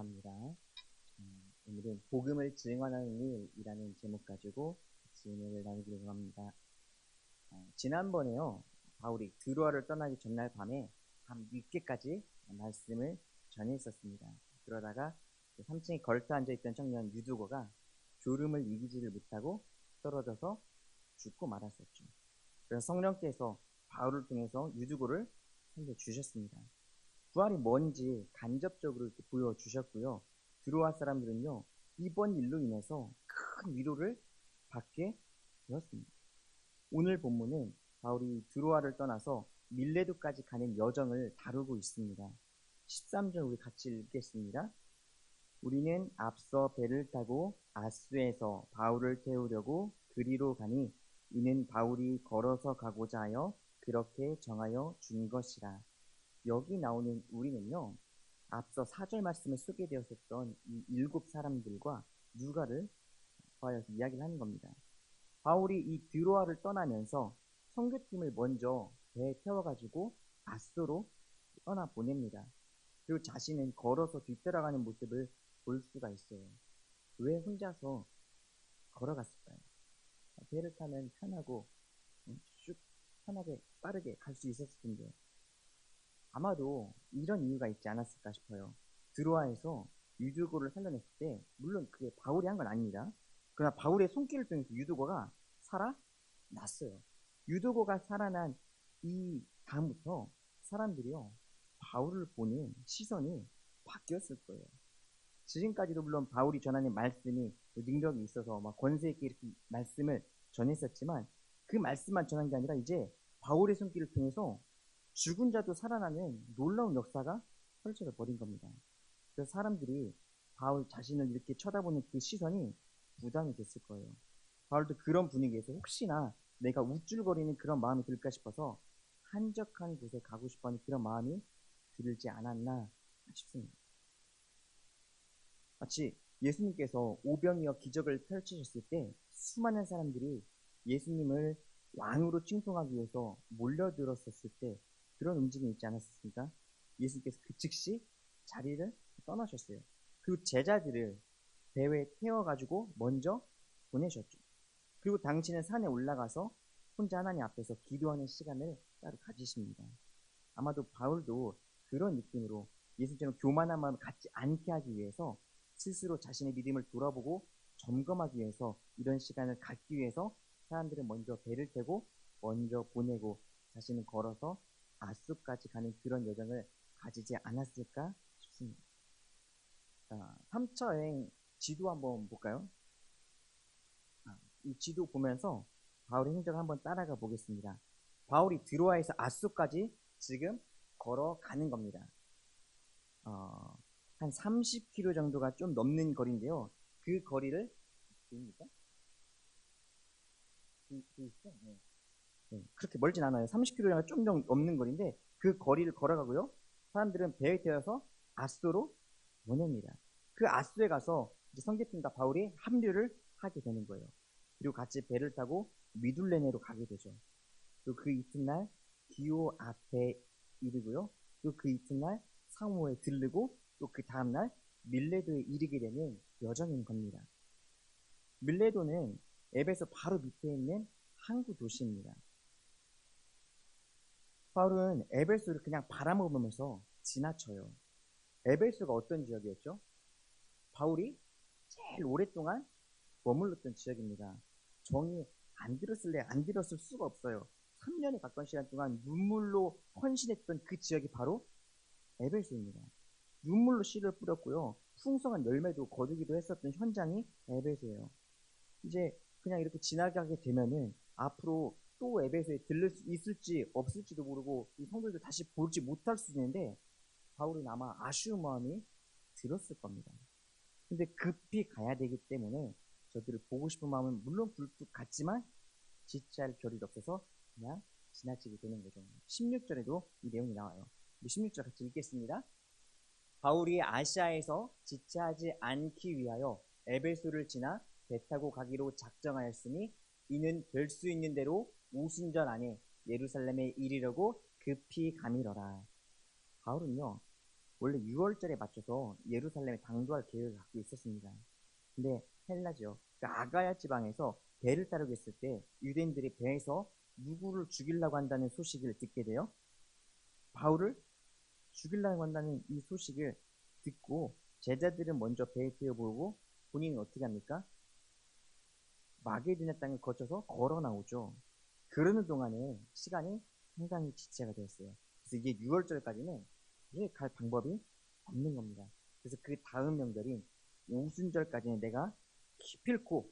감사합니다. 오늘은 복음을 증언하는 일이라는 제목 가지고 질문을 나누기로 합니다. 지난번에요, 바울이 드로아를 떠나기 전날 밤에 밤 늦게까지 말씀을 전했었습니다. 그러다가 3층에 걸터 앉아있던 청년 유두고가 졸음을 이기지를 못하고 떨어져서 죽고 말았었죠. 그래서 성령께서 바울을 통해서 유두고를 살려주셨습니다. 부활이 뭔지 간접적으로 이렇게 보여주셨고요. 드로아 사람들은요, 이번 일로 인해서 큰 위로를 받게 되었습니다. 오늘 본문은 바울이 드로아를 떠나서 밀레도까지 가는 여정을 다루고 있습니다. 13절 우리 같이 읽겠습니다. 우리는 앞서 배를 타고 아수에서 바울을 태우려고 그리로 가니 이는 바울이 걸어서 가고자 하여 그렇게 정하여 준 것이라. 여기 나오는 우리는요, 앞서 4절 말씀에 소개되었었던 이 7사람들과 누가를 더하여서 이야기를 하는 겁니다. 바울이 이 드로아를 떠나면서 선교팀을 먼저 배에 태워가지고 아소로 떠나보냅니다. 그리고 자신은 걸어서 뒤따라가는 모습을 볼 수가 있어요. 왜 혼자서 걸어갔을까요? 배를 타면 편하고 쭉 편하게 빠르게 갈 수 있었을 텐데 아마도 이런 이유가 있지 않았을까 싶어요. 드로아에서 유두고를 살려냈을 때 물론 그게 바울이 한 건 아닙니다. 그러나 바울의 손길을 통해서 유두고가 살아났어요. 유두고가 살아난 이 다음부터 사람들이요, 바울을 보는 시선이 바뀌었을 거예요. 지금까지도 물론 바울이 전하는 말씀이 능력이 있어서 막 권세 있게 이렇게 말씀을 전했었지만 그 말씀만 전한 게 아니라 이제 바울의 손길을 통해서 죽은 자도 살아나는 놀라운 역사가 펼쳐져 버린 겁니다. 그래서 사람들이 바울 자신을 이렇게 쳐다보는 그 시선이 부담이 됐을 거예요. 바울도 그런 분위기에서 혹시나 내가 우쭐거리는 그런 마음이 들까 싶어서 한적한 곳에 가고 싶어하는 그런 마음이 들지 않았나 싶습니다. 마치 예수님께서 오병이어 기적을 펼치셨을 때 수많은 사람들이 예수님을 왕으로 칭송하기 위해서 몰려들었었을 때 그런 움직임이 있지 않았습니까? 예수님께서 그 즉시 자리를 떠나셨어요. 그 제자들을 배에 태워가지고 먼저 보내셨죠. 그리고 당신은 산에 올라가서 혼자 하나님 앞에서 기도하는 시간을 따로 가지십니다. 아마도 바울도 그런 느낌으로 예수님처럼 교만한 마음을 갖지 않게 하기 위해서 스스로 자신의 믿음을 돌아보고 점검하기 위해서 이런 시간을 갖기 위해서 사람들은 먼저 배를 태고 먼저 보내고 자신은 걸어서 아수까지 가는 그런 여정을 가지지 않았을까 싶습니다. 자, 3차 여행 지도 한번 볼까요? 이 지도 보면서 바울의 행적을 한번 따라가 보겠습니다. 바울이 드로아에서 아수까지 지금 걸어가는 겁니다. 한 30km 정도가 좀 넘는 거리인데요. 그 거리를 보입니까? 네, 그렇게 멀진 않아요. 30km가 좀 넘는 거리인데 그 거리를 걸어가고요. 사람들은 배에 태워서 아소로 보냅니다. 그 아소에 가서 이제 선교팀과 바울이 합류를 하게 되는 거예요. 그리고 같이 배를 타고 미둘레네로 가게 되죠. 또 그 이튿날 기오 앞에 이르고요. 또 그 이튿날 사모에 들르고 또 그 다음날 밀레도에 이르게 되는 여정인 겁니다. 밀레도는 에베소 바로 밑에 있는 항구 도시입니다. 바울은 에베소를 그냥 바라보면서 지나쳐요. 에베소가 어떤 지역이었죠? 바울이 제일 오랫동안 머물렀던 지역입니다. 정이 안 들었을 수가 없어요. 3년에 가까운 시간 동안 눈물로 헌신했던 그 지역이 바로 에베소입니다. 눈물로 씨를 뿌렸고요. 풍성한 열매도 거두기도 했었던 현장이 에베소예요. 이제 그냥 이렇게 지나가게 되면은 앞으로 또 에베소에 들를 수 있을지 없을지도 모르고 이 성도들도 다시 보지 못할 수 있는데 바울은 아마 아쉬운 마음이 들었을 겁니다. 근데 급히 가야 되기 때문에 저들을 보고 싶은 마음은 물론 굴뚝 같지만 지체할 겨를이 없어서 그냥 지나치게 되는 거죠. 16절에도 이 내용이 나와요. 16절 같이 읽겠습니다. 바울이 아시아에서 지체하지 않기 위하여 에베소를 지나 배 타고 가기로 작정하였으니 이는 될 수 있는 대로 오순절 안에 예루살렘에 이르려고 급히 가미러라. 바울은요, 원래 6월절에 맞춰서 예루살렘에 당도할 계획을 갖고 있었습니다. 근데 헬라죠. 그 아가야 지방에서 배를 따르고 있을 때 유대인들이 배에서 누구를 죽이려고 한다는 소식을 듣게 돼요. 바울을 죽이려고 한다는 이 소식을 듣고 제자들은 먼저 배에 태워보고 본인은 어떻게 합니까? 마게도냐 땅을 거쳐서 걸어 나오죠. 그러는 동안에 시간이 상당히 지체가 되었어요. 그래서 이제 6월절까지는 이제 갈 방법이 없는 겁니다. 그래서 그 다음 명절인 오순절까지는 내가 기필코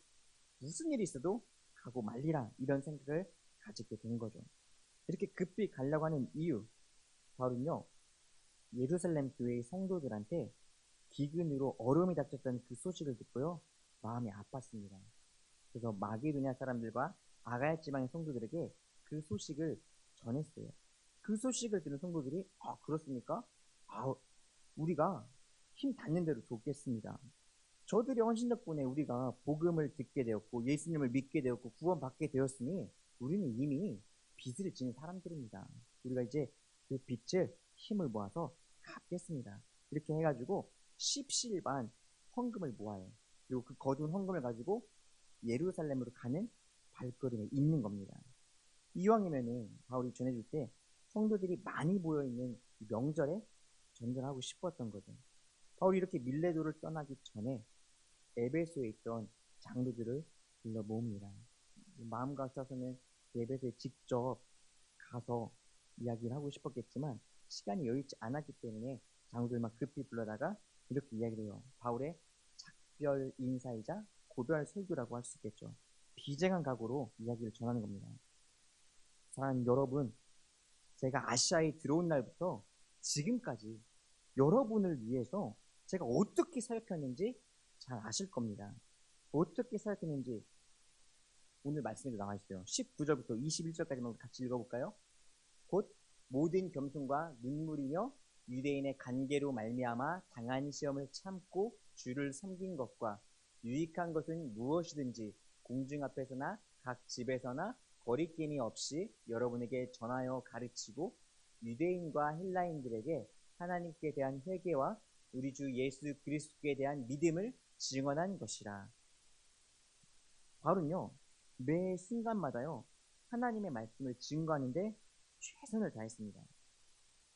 무슨 일이 있어도 가고 말리라 이런 생각을 가지게 된 거죠. 이렇게 급히 가려고 하는 이유 바로는요. 예루살렘 교회의 성도들한테 기근으로 얼음이 닥쳤던 그 소식을 듣고요. 마음이 아팠습니다. 그래서 마게도냐 사람들과 아가야 지방의 성도들에게 그 소식을 전했어요. 그 소식을 들은 성도들이 그렇습니까? 우리가 힘 닿는 대로 돕겠습니다. 저들의 헌신 덕분에 우리가 복음을 듣게 되었고 예수님을 믿게 되었고 구원받게 되었으니 우리는 이미 빚을 지는 사람들입니다. 우리가 이제 그 빚을 힘을 모아서 갚겠습니다. 이렇게 해가지고 십시일반 헌금을 모아요. 그리고 그 거둔 헌금을 가지고 예루살렘으로 가는 발걸음에 있는 겁니다. 이왕이면은 바울이 전해줄 때 성도들이 많이 모여있는 명절에 전전하고 싶었던 거죠. 바울이 이렇게 밀레도를 떠나기 전에 에베소에 있던 장로들을 불러 모읍니다. 마음 같아서는 에베소에 직접 가서 이야기를 하고 싶었겠지만 시간이 여유있지 않았기 때문에 장로들만 급히 불러다가 이렇게 이야기를 해요. 바울의 작별 인사이자 고별 설교라고 할 수 있겠죠. 비장한 각오로 이야기를 전하는 겁니다. 사랑하는 여러분, 제가 아시아에 들어온 날부터 지금까지 여러분을 위해서 제가 어떻게 사역했는지 잘 아실 겁니다. 어떻게 사역했는지 오늘 말씀에도 나와 있어요. 19절부터 21절까지만 같이 읽어볼까요? 곧 모든 겸손과 눈물이며 유대인의 관계로 말미암아 당한 시험을 참고 주를 섬긴 것과 유익한 것은 무엇이든지 공중 앞에서나 각 집에서나 거리낌이 없이 여러분에게 전하여 가르치고 유대인과 헬라인들에게 하나님께 대한 회개와 우리 주 예수 그리스도에 대한 믿음을 증언한 것이라. 바울은요 매 순간마다요 하나님의 말씀을 증거하는데 최선을 다했습니다.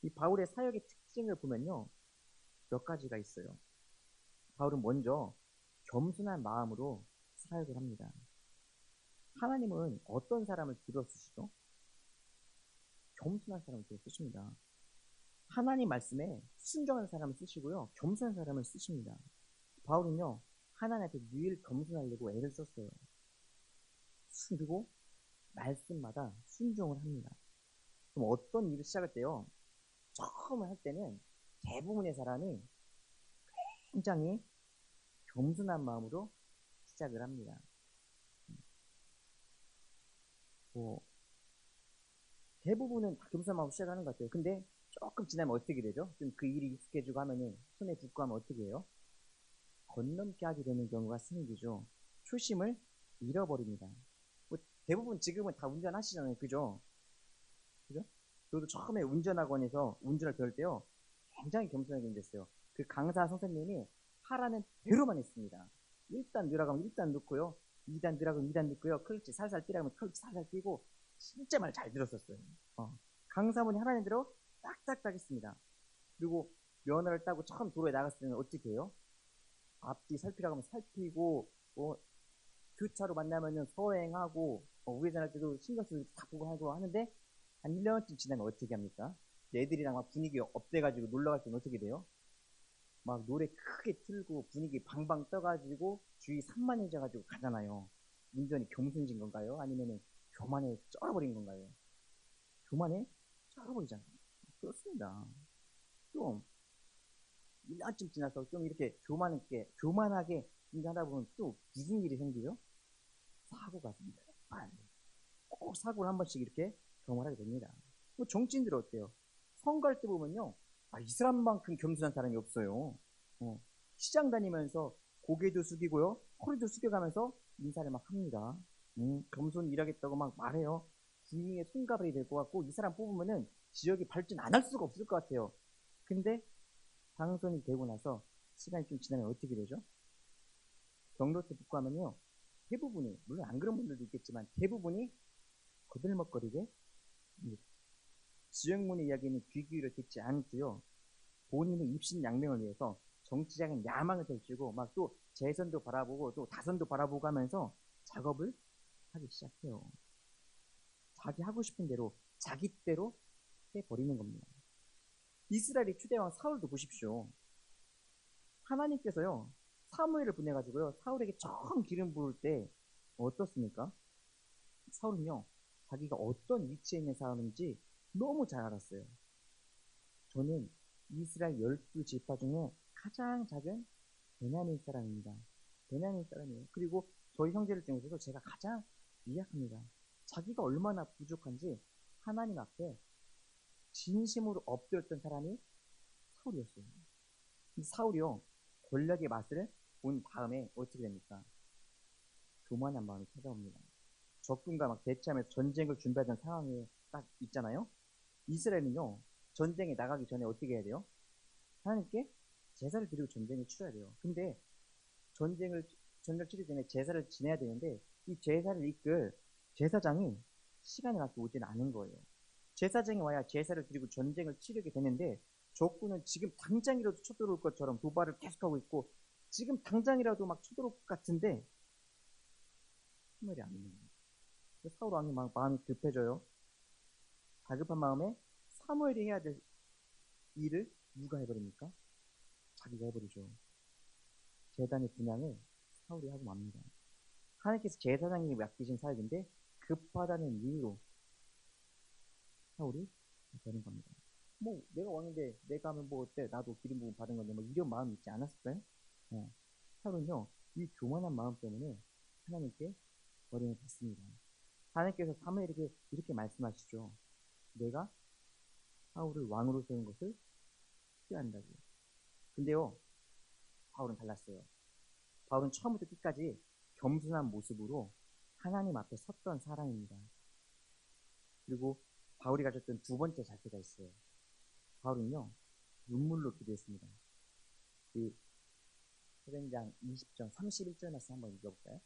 이 바울의 사역의 특징을 보면요 몇 가지가 있어요. 바울은 먼저 겸손한 마음으로 사역을 합니다. 하나님은 어떤 사람을 들어 쓰시죠? 겸손한 사람을 들어 쓰십니다. 하나님 말씀에 순종하는 사람을 쓰시고요. 겸손한 사람을 쓰십니다. 바울은요. 하나님한테 늘 겸손하려고 애를 썼어요. 그리고 말씀마다 순종을 합니다. 그럼 어떤 일을 시작할 때요. 처음 할 때는 대부분의 사람이 굉장히 겸손한 마음으로 시작을 합니다. 대부분은 다 겸손한 마음으로 시작하는 것 같아요. 근데 조금 지나면 어떻게 되죠? 좀 그 일이 익숙해지고 하면은 손에 붙고 하면 어떻게 해요? 건넘게 하게 되는 경우가 생기죠. 초심을 잃어버립니다. 대부분 지금은 다 운전하시잖아요. 그죠? 그죠? 저도 처음에 운전학원에서 운전을 배울 때요. 굉장히 겸손하게 됐어요. 그 강사 선생님이 하라는 대로만 했습니다. 1단 넣으라고 하면 1단 넣고요. 2단 넣으라고 하면 2단 넣고요. 클러치 살살 뛰라고 하면 클러치 살살 뛰고 진짜 말 잘 들었었어요. 강사분이 하라는 대로 딱딱딱 했습니다. 그리고 면허를 따고 처음 도로에 나갔을 때는 어떻게 해요? 앞뒤 살피라고 하면 살피고 교차로 만나면은 서행하고 우회전할 때도 신경 쓰고 다 보고 하고 하는데 한 1년쯤 지나면 어떻게 합니까? 애들이랑 막 분위기 업돼가지고 놀러 갈 때는 어떻게 돼요? 막 노래 크게 틀고 분위기 방방 떠가지고 주위 산만해져가지고 가잖아요. 운전이 겸손해진 건가요? 아니면은 교만에 쩔어버린 건가요? 교만에 쩔어버리잖아요. 그렇습니다. 좀 1년쯤 지나서 좀 이렇게 교만하게 하다 보면 또 무슨 일이 생기죠? 사고가 생겨요. 꼭 사고를 한 번씩 이렇게 경험하게 됩니다. 뭐 정치인들 어때요? 선거할 때 보면요. 이 사람만큼 겸손한 사람이 없어요. 시장 다니면서 고개도 숙이고요. 허리도 숙여가면서 인사를 막 합니다. 겸손히 일하겠다고 막 말해요. 국민의 손가락이 될 것 같고 이 사람 뽑으면은 지역이 발전 안 할 수가 없을 것 같아요. 근데 당선이 되고 나서 시간이 좀 지나면 어떻게 되죠? 경로트 복구하면요. 대부분이, 물론 안 그런 분들도 있겠지만 대부분이 거들먹거리게 지역문의 이야기는 귀 기울여 듣지 않고요. 본인의 입신양명을 위해서 정치적인 야망을 펼치고 막 또 재선도 바라보고 또 다선도 바라보고 하면서 작업을 하기 시작해요. 자기 하고 싶은 대로 자기 때로 해버리는 겁니다. 이스라엘의 초대왕 사울도 보십시오. 하나님께서요 사무엘을 보내가지고요 사울에게 처음 기름 부을 때 어떻습니까? 사울은요 자기가 어떤 위치에 있는 사람인지 너무 잘 알았어요. 저는 이스라엘 12지파 중에 가장 작은 베냐민 사람입니다. 베냐민 사람이에요. 그리고 저희 형제들 중에서도 제가 가장 미약합니다. 자기가 얼마나 부족한지 하나님 앞에 진심으로 엎드렸던 사람이 사울이었어요. 이 사울이요 권력의 맛을 본 다음에 어떻게 됩니까? 교만한 마음이 찾아옵니다. 적군과 막 대치하면서 전쟁을 준비하던 상황에 딱 있잖아요. 이스라엘은요 전쟁에 나가기 전에 어떻게 해야 돼요? 하나님께 제사를 드리고 전쟁을 치러야 돼요. 근데 전쟁 치르기 전에 제사를 지내야 되는데 이 제사를 이끌 제사장이 시간이 나게 오지는 않은 거예요. 제사장이 와야 제사를 드리고 전쟁을 치르게 되는데 적군은 지금 당장이라도 쳐들어올 것처럼 도발을 계속하고 있고 지금 당장이라도 막 쳐들어올 것 같은데 사무엘이 안 오는 거예요. 사울 왕이 마음이 급해져요. 다급한 마음에 사무엘이 해야 될 일을 누가 해버립니까? 자기가 해버리죠. 제단의 분양을 사울이 하고 맙니다. 하나님께서 제사장이 맡기신 사역인데 급하다는 이유로 사울이 되는 겁니다. 뭐 내가 왕인데 내가 하면 뭐 어때? 나도 기름 부음 받은 건데 뭐 이런 마음이 있지 않았을까요? 사울은요 이 교만한 마음 때문에 하나님께 어려움을 받습니다. 하나님께서 사무엘에게 이렇게 말씀하시죠. 내가 사울을 왕으로 세운 것을 후회한다고요. 근데요 바울은 달랐어요. 바울은 처음부터 끝까지 겸손한 모습으로 하나님 앞에 섰던 사람입니다. 그리고 바울이 가졌던 두 번째 자세가 있어요. 바울은요 눈물로 기도했습니다. 그 사도행전 20장 31절 말씀 한번 읽어볼까요?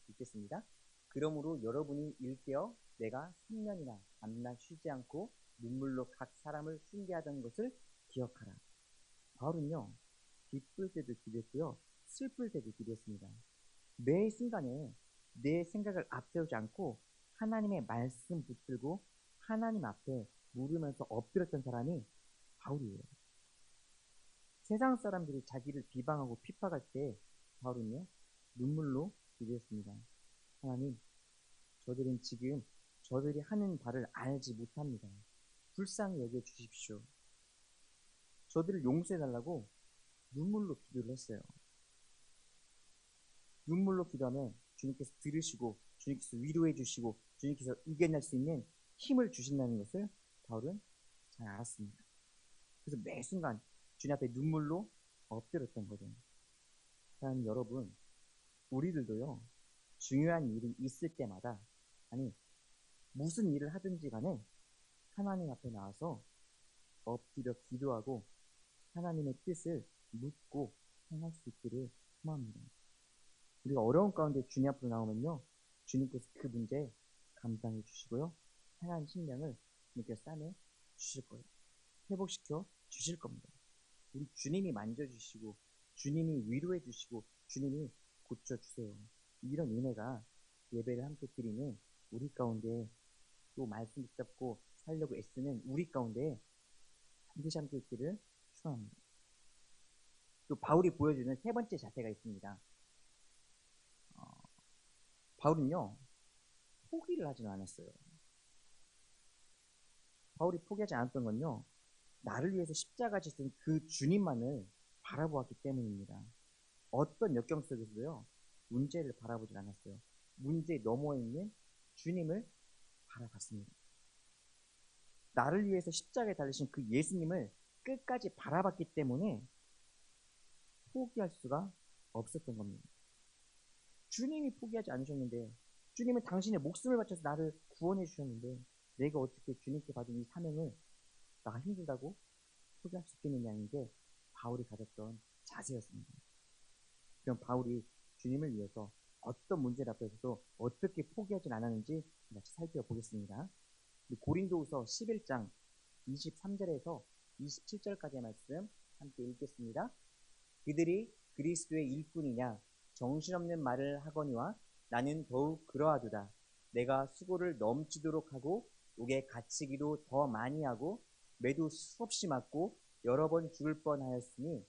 읽겠습니다. 그러므로 여러분이 일깨어 내가 3년이나 밤낮 쉬지 않고 눈물로 각 사람을 숭배하던 것을 기억하라. 바울은요 기쁠 때도 기도했고요 슬플 때도 기도했습니다. 매 순간에 내 생각을 앞세우지 않고 하나님의 말씀 붙들고 하나님 앞에 물으면서 엎드렸던 사람이 바울이에요. 세상 사람들이 자기를 비방하고 핍박할 때 바울은요 눈물로 기도했습니다. 하나님, 저들은 지금 저들이 하는 바를 알지 못합니다. 불쌍히 여겨 주십시오. 저들을 용서해달라고 눈물로 기도를 했어요. 눈물로 기도하면 주님께서 들으시고 주님께서 위로해 주시고 주님께서 이겨낼 수 있는 힘을 주신다는 것을 바울은 잘 알았습니다. 그래서 매 순간 주님 앞에 눈물로 엎드렸던 거죠. 사랑하는 여러분, 우리들도요 중요한 일이 있을 때마다 아니 무슨 일을 하든지 간에 하나님 앞에 나와서 엎드려 기도하고 하나님의 뜻을 묻고 행할 수 있기를 소망합니다. 우리가 어려운 가운데 주님 앞으로 나오면요 주님께서 그 문제에 감당해 주시고요 행한 심령을 주님께서 싸매 주실 거예요. 회복시켜 주실 겁니다. 우리 주님이 만져주시고 주님이 위로해 주시고 주님이 고쳐주세요. 이런 은혜가 예배를 함께 드리는 우리 가운데 또 말씀 붙잡고 살려고 애쓰는 우리 가운데 반드시 함께 있기를 축원합니다. 또 바울이 보여주는 세 번째 자세가 있습니다. 바울은요 포기를 하지는 않았어요. 바울이 포기하지 않았던 건요 나를 위해서 십자가 지신 그 주님만을 바라보았기 때문입니다. 어떤 역경 속에서도요 문제를 바라보지 않았어요. 문제 너머에 있는 주님을 바라봤습니다. 나를 위해서 십자가에 달리신 그 예수님을 끝까지 바라봤기 때문에 포기할 수가 없었던 겁니다. 주님이 포기하지 않으셨는데 주님은 당신의 목숨을 바쳐서 나를 구원해 주셨는데 내가 어떻게 주님께 받은 이 사명을 나가 힘들다고 포기할 수 있겠느냐는 게 바울이 가졌던 자세였습니다. 그럼 바울이 주님을 위해서 어떤 문제를 앞에서도 어떻게 포기하진 않았는지 같이 살펴보겠습니다. 고린도후서 11장 23절에서 27절까지의 말씀 함께 읽겠습니다. 그들이 그리스도의 일꾼이냐 정신없는 말을 하거니와 나는 더욱 그러하도다. 내가 수고를 넘치도록 하고 옥에 갇히기도 더 많이 하고 매도 수없이 맞고 여러 번 죽을 뻔하였으니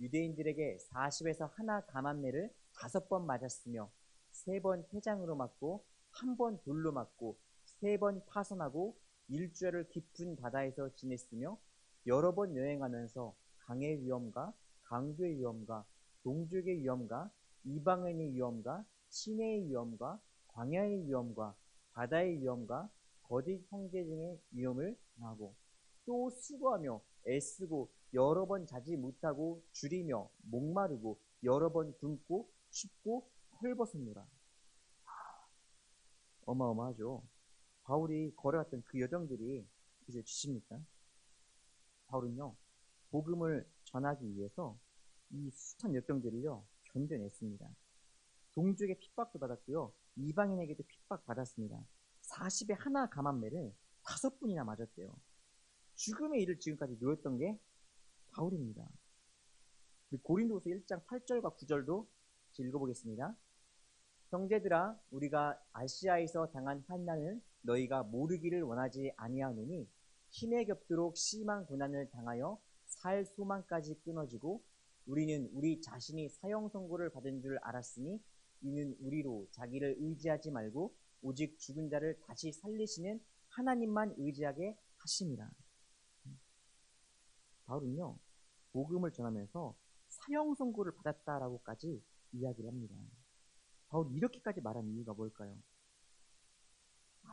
유대인들에게 40에서 하나 감한매를 5번 맞았으며 3번 태장으로 맞고 1번 돌로 맞고 3번 파선하고 일주일을 깊은 바다에서 지냈으며 여러 번 여행하면서 강의 위험과 강도의 위험과 동족의 위험과 이방인의 위험과 시내의 위험과 광야의 위험과 바다의 위험과 거짓 형제 등의 위험을 당하고 또 수고하며 애쓰고 여러 번 자지 못하고 줄이며 목마르고 여러 번 굶고 춥고 헐벗었노라. 어마어마하죠. 바울이 걸어왔던 그 여정들이 이제 주십니까? 바울은요, 복음을 전하기 위해서 이 숱한 역경들을요, 견뎌냈습니다. 동족의 핍박도 받았고요, 이방인에게도 핍박받았습니다. 40에 하나 감한매를 5번이나 맞았대요. 죽음의 일을 지금까지 누렸던 게 바울입니다. 고린도후서 1장 8절과 9절도 읽어보겠습니다. 형제들아, 우리가 아시아에서 당한 환난을 너희가 모르기를 원하지 아니하노니 힘에 겹도록 심한 고난을 당하여 살 소망까지 끊어지고 우리는 우리 자신이 사형 선고를 받은 줄 알았으니 이는 우리로 자기를 의지하지 말고 오직 죽은 자를 다시 살리시는 하나님만 의지하게 하심이라. 바울은요, 복음을 전하면서 사형 선고를 받았다라고까지 이야기를 합니다. 바울이 이렇게까지 말한 이유가 뭘까요?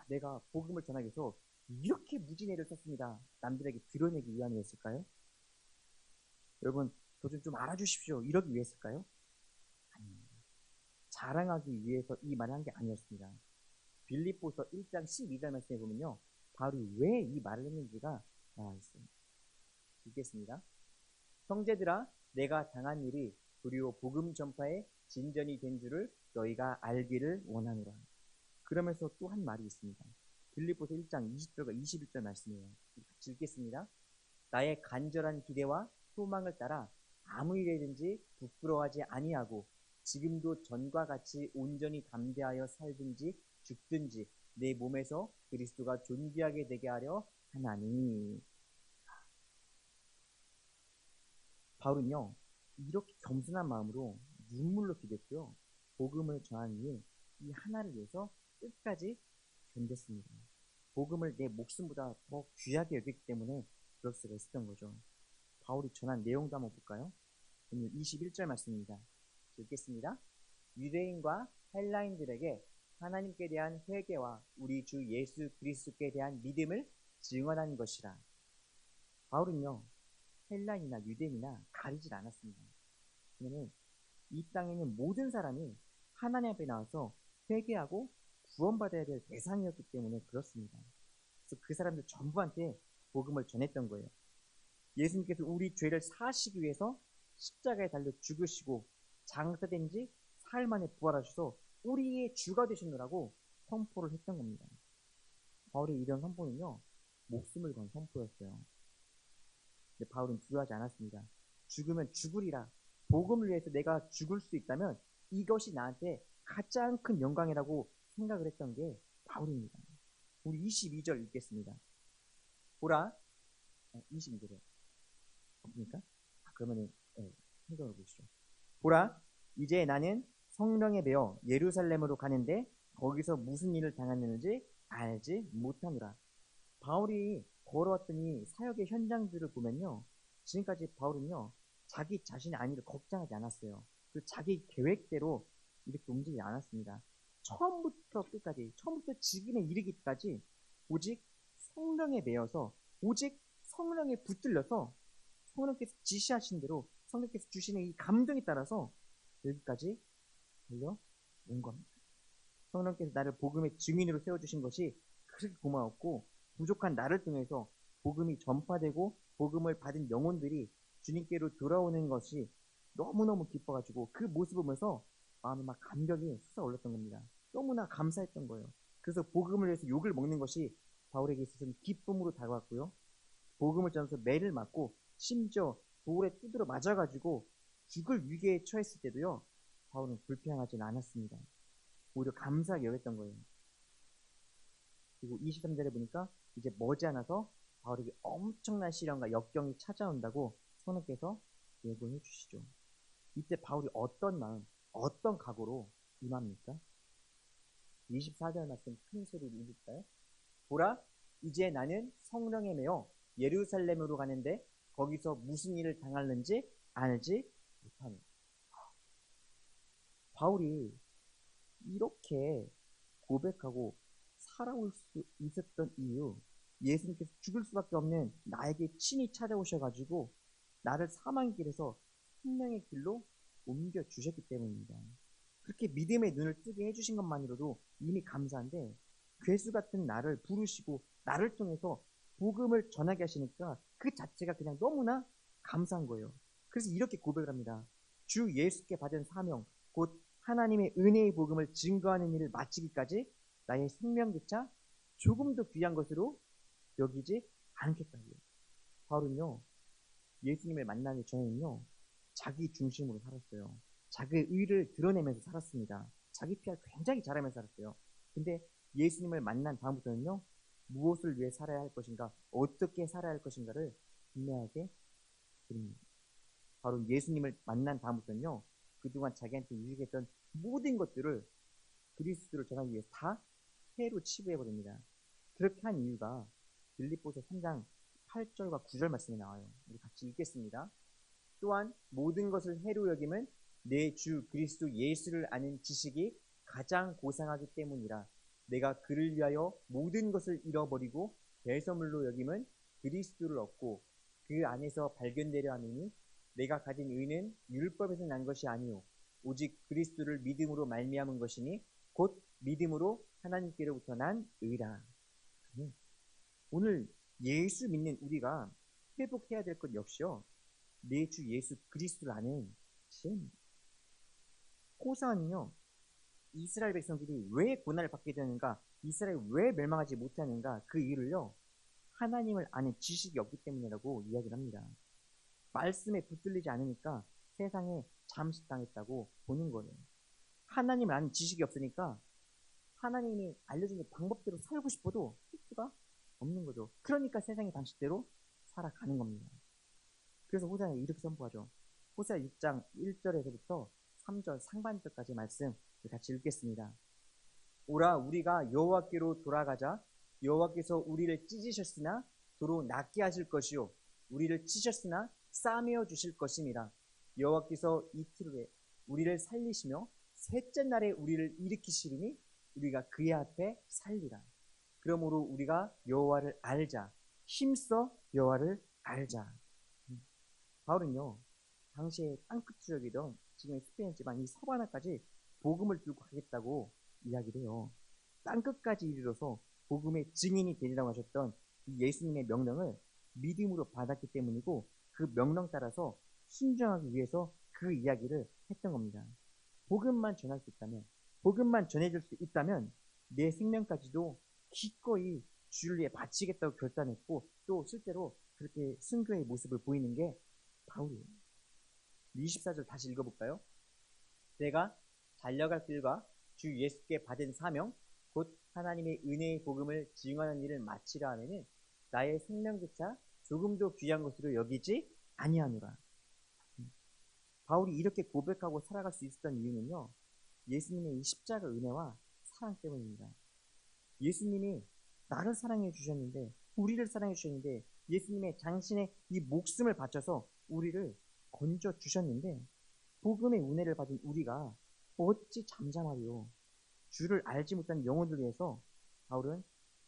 내가 복음을 전하기 위해서 이렇게 무진애를 썼습니다. 남들에게 드러내기 위함이었을까요? 여러분, 저 좀 알아주십시오. 이러기 위해서일까요? 아닙니다. 자랑하기 위해서 이 말을 한 게 아니었습니다. 빌립보서 1장 12절 말씀에 보면요, 바울이 왜 이 말을 했는지가 나와 있습니다. 읽겠습니다. 형제들아, 내가 당한 일이 도리어 복음 전파에 진전이 된 줄을 너희가 알기를 원하노라. 그러면서 또 한 말이 있습니다. 빌립보서 1장 20절과 21절 말씀이에요. 같이 읽겠습니다. 나의 간절한 기대와 소망을 따라 아무 일이든지 부끄러워하지 아니하고 지금도 전과 같이 온전히 담대하여 살든지 죽든지 내 몸에서 그리스도가 존귀하게 되게 하려 하나니. 바울은요, 이렇게 겸손한 마음으로 눈물로 기댔고요, 복음을 전하는 일, 이 하나를 위해서 끝까지 견뎠습니다. 복음을 내 목숨보다 더 귀하게 여기기 때문에 그럴 수가 있었던 거죠. 바울이 전한 내용도 한번 볼까요? 오늘 21절 말씀입니다. 읽겠습니다. 유대인과 헬라인들에게 하나님께 대한 회개와 우리 주 예수 그리스도께 대한 믿음을 증언한 것이라. 바울은요, 헬라인이나 유대인이나 가리질 않았습니다. 왜냐하면 이 땅에 있는 모든 사람이 하나님 앞에 나와서 회개하고 구원받아야 될 대상이었기 때문에 그렇습니다. 그래서 그 사람들 전부한테 복음을 전했던 거예요. 예수님께서 우리 죄를 사하시기 위해서 십자가에 달려 죽으시고 장사된 지 사흘 만에 부활하셔서 우리의 주가 되시느라고 선포를 했던 겁니다. 바울의 이런 선포는요, 목숨을 건 선포였어요. 근데 바울은 두려워하지 않았습니다. 죽으면 죽으리라. 복음을 위해서 내가 죽을 수 있다면 이것이 나한테 가장 큰 영광이라고 생각을 했던 게 바울입니다. 우리 22절 읽겠습니다. 보라, 22절에 없습니까? 그러면은 성경을 보시죠. 보라, 이제 나는 성령에 배어 예루살렘으로 가는데 거기서 무슨 일을 당했는지 알지 못하노라. 바울이 걸어왔던 이 사역의 현장들을 보면요, 지금까지 바울은요, 자기 자신의 안위를 걱정하지 않았어요. 그 자기 계획대로 이렇게 움직이지 않았습니다. 처음부터 끝까지, 처음부터 지금에 이르기까지 오직 성령에 매여서, 오직 성령에 붙들려서 성령께서 지시하신 대로, 성령께서 주시는 이 감동에 따라서 여기까지 달려온 겁니다. 성령께서 나를 복음의 증인으로 세워주신 것이 그렇게 고마웠고, 부족한 나를 통해서 복음이 전파되고 복음을 받은 영혼들이 주님께로 돌아오는 것이 너무너무 기뻐가지고 그 모습을 보면서 마음에 막 감격이 솟아올랐던 겁니다. 너무나 감사했던 거예요. 그래서 복음을 위해서 욕을 먹는 것이 바울에게 있어서는 기쁨으로 다가왔고요. 복음을 전해서 매를 맞고 심지어 돌에 두드려 맞아가지고 죽을 위기에 처했을 때도요. 바울은 불평하지는 않았습니다. 오히려 감사하게 여겼던 거예요. 그리고 23절에 보니까 이제 머지않아서 바울에게 엄청난 시련과 역경이 찾아온다고 성령께서 예고해 주시죠. 이때 바울이 어떤 마음, 어떤 각오로 임합니까? 24절 말씀 큰 소리로 읽을까요? 보라, 이제 나는 성령에 매여 예루살렘으로 가는데 거기서 무슨 일을 당할는지 알지 못하니. 바울이 이렇게 고백하고 살아올 수 있었던 이유, 예수님께서 죽을 수밖에 없는 나에게 친히 찾아오셔가지고 나를 사망의 길에서 생명의 길로 옮겨주셨기 때문입니다. 그렇게 믿음의 눈을 뜨게 해주신 것만으로도 이미 감사한데 괴수 같은 나를 부르시고 나를 통해서 복음을 전하게 하시니까 그 자체가 그냥 너무나 감사한 거예요. 그래서 이렇게 고백을 합니다. 주 예수께 받은 사명, 곧 하나님의 은혜의 복음을 증거하는 일을 마치기까지 나의 생명조차 조금도 귀한 것으로 여기지 않겠다고요. 바울은요, 예수님을 만나기 전에는요, 자기 중심으로 살았어요. 자기의 의를 드러내면서 살았습니다. 자기 PR 굉장히 잘하면서 살았어요. 근데 예수님을 만난 다음부터는요, 무엇을 위해 살아야 할 것인가, 어떻게 살아야 할 것인가를 분명하게 드립니다. 바로 예수님을 만난 다음부터는요, 그동안 자기한테 유익했던 모든 것들을 그리스도를 전하기 위해서 다 회로 치부해버립니다. 그렇게 한 이유가 빌립보서 3장 8절과 9절 말씀에 나와요. 우리 같이 읽겠습니다. 또한 모든 것을 해로 여김은 내 주 그리스도 예수를 아는 지식이 가장 고상하기 때문이라. 내가 그를 위하여 모든 것을 잃어버리고 배설물로 여김은 그리스도를 얻고 그 안에서 발견되려 하느니 내가 가진 의는 율법에서 난 것이 아니요 오직 그리스도를 믿음으로 말미암은 것이니 곧 믿음으로 하나님께로부터 난 의라. 오늘 예수 믿는 우리가 회복해야 될 것 역시요, 내 주 예수 그리스도를 아는 지혜입니다. 호사는요, 이스라엘 백성들이 왜 고난을 받게 되는가, 이스라엘이 왜 멸망하지 못하는가, 그 이유를요, 하나님을 아는 지식이 없기 때문이라고 이야기를 합니다. 말씀에 붙들리지 않으니까 세상에 잠식당했다고 보는 거예요. 하나님을 아는 지식이 없으니까 하나님이 알려주는 방법대로 살고 싶어도 할 수가 없는 거죠. 그러니까 세상의 방식대로 살아가는 겁니다. 그래서 호세아가 이렇게 선포하죠. 호세아 6장 1절에서부터 3절 상반절까지 말씀 같이 읽겠습니다. 오라 우리가 여호와께로 돌아가자. 여호와께서 우리를 찢으셨으나 도로 낫게 하실 것이요 우리를 치셨으나 싸매어 주실 것임이라. 여호와께서 이틀 후에 우리를 살리시며 셋째 날에 우리를 일으키시리니 우리가 그의 앞에 살리라. 그러므로 우리가 여호와를 알자. 힘써 여호와를 알자. 바울은요, 당시에 땅끝 지역이던 지금의 스페인 지방 이 서바나까지 복음을 들고 가겠다고 이야기를 해요. 땅끝까지 이르러서 복음의 증인이 되리라고 하셨던 이 예수님의 명령을 믿음으로 받았기 때문이고 그 명령 따라서 순종하기 위해서 그 이야기를 했던 겁니다. 복음만 전할 수 있다면, 복음만 전해줄 수 있다면 내 생명까지도 기꺼이 주를 위해 바치겠다고 결단했고 또 실제로 그렇게 순교의 모습을 보이는 게 바울이에요. 24절 다시 읽어볼까요? 내가 달려갈 길과 주 예수께 받은 사명 곧 하나님의 은혜의 복음을 증언하는 일을 마치려 하면은 나의 생명조차 조금도 귀한 것으로 여기지 아니하노라. 바울이 이렇게 고백하고 살아갈 수 있었던 이유는요, 예수님의 이 십자가 은혜와 사랑 때문입니다. 예수님이 나를 사랑해 주셨는데, 우리를 사랑해 주셨는데, 예수님의 당신의 이 목숨을 바쳐서 우리를 건져 주셨는데, 복음의 은혜를 받은 우리가 어찌 잠잠하리요. 주를 알지 못하는 영혼들 위해서 바울은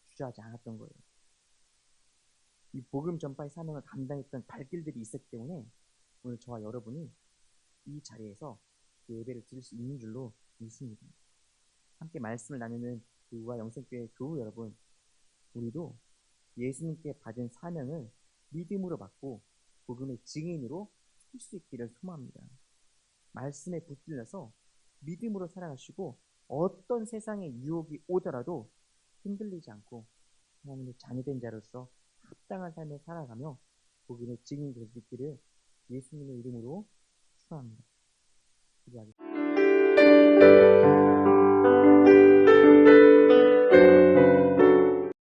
주저하지 않았던 거예요. 이 복음 전파의 사명을 감당했던 발길들이 있었기 때문에 오늘 저와 여러분이 이 자리에서 예배를 드릴 수 있는 줄로 믿습니다. 함께 말씀을 나누는 교우와 영생교회 교우 여러분, 우리도 예수님께 받은 사명을 믿음으로 받고 복음의 증인으로 설 수 있기를 소망합니다. 말씀에 붙들려서 믿음으로 살아가시고 어떤 세상의 유혹이 오더라도 흔들리지 않고 하나님의 자녀된 자로서 합당한 삶을 살아가며 복음의 증인이 될 수 있기를 예수님의 이름으로 축원합니다. 기도하겠습니다.